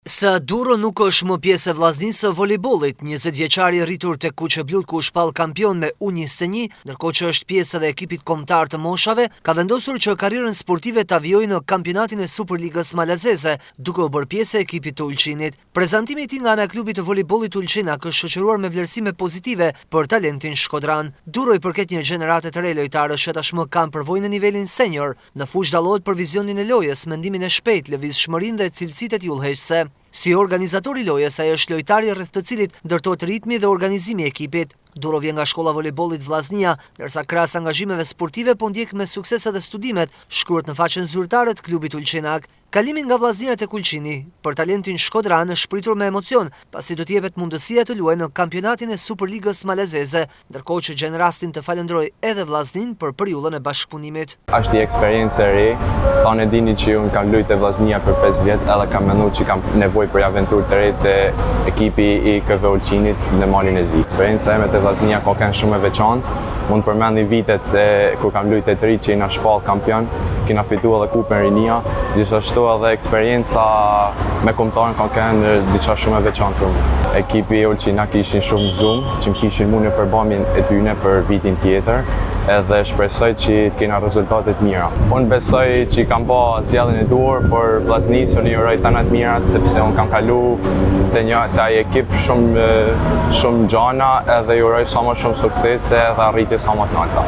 Sa Duro nuk është më pjesë e vllaznisë së volejbollit, 20-vjeçari rritur tek Kuçeblut ku u shpall kampion me U21, ndërkohë që është pjesë edhe e ekipit kombëtar të moshave, ka vendosur që karrierën sportive ta vijojë në kampionatin e Superligës malazeze, duke u bërë pjesë e ekipit të Ulçinit. Prezantimi i tij nga ana e klubit të volejbollit Ulçinak është shoqëruar me vlerësime pozitive për talentin shkodran. Duro i përket një gjenerate të re lojtarësh që tashmë kanë përvojë në nivelin senior. Në fushë dallohet për vizionin e lojës, mendimin e shpejtë, lëvizshmërinë dhe cilësitë e tij udhëheqëse. Si organizator i lojës, ai është lojtari rreth të cilit ndërtohet ritmi dhe organizimi i ekipit. Duro vjen nga shkolla volejbollit Vllaznia, ndërsa krahas angazhimeve sportive po ndjek me sukses edhe studimet, shkruhet në faqen zyrtare të klubit Ulçinak. Kalimi nga Vllaznia tek Ulçini për talentin shkodran është shpritur me emocion, pasi do t'i jepet mundësia të luajë në kampionatin e Superligës malazeze, ndërkohë që gjen rastin të falenderojë edhe Vllaznin për periudhën e bashkëpunimit. Është një eksperiencë e re. Tonë dini që unë kam luajtur te Vllaznia për 5 vjet, edhe kam menduar që kam nevojë për aventurë të re te ekipi i KV Ulçinit në malin e Zi. Eksperjenca ime te Vllaznia ka qenë shumë e veçantë. Mund të përmend vitet kur kam luajtur te Tri që na shpall kampion, kena fituar edhe Kupën Rinia. Gjithashtu edhe eksperjenca me kombëtarën ka qenë diçka shumë e veçantë për mua. Ekipi Ulçinak ishin shumë zum, që më kishin mua në përbamjen e tyre për vitin tjetër, edhe shpresoj që të kena rezultate të mira. Unë besoj që kam bë zgjedhjen e duhur, por Vllaznisë unë i uroj të mirat, sepse unë kam kalu te ai ekip shumë gjana, edhe i uroj sa më shumë suksese dhe arritje sa më të larta.